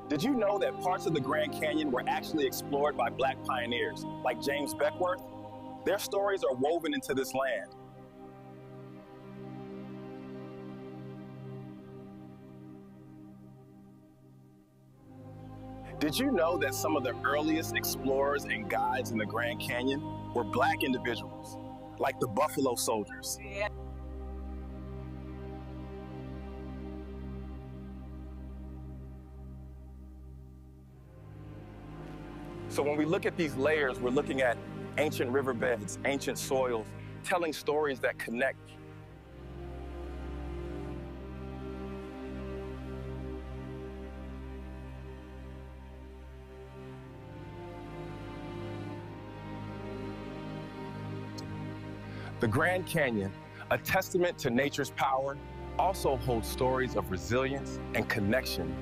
Did you know that parts of the Grand Canyon were actually explored by Black pioneers, like James Beckworth? Their stories are woven into this land. Did you know that some of the earliest explorers and guides in the Grand Canyon were Black individuals, like the Buffalo Soldiers? So when we look at these layers, we're looking at ancient riverbeds, ancient soils, telling stories that connect. The Grand Canyon, a testament to nature's power, also holds stories of resilience and connection.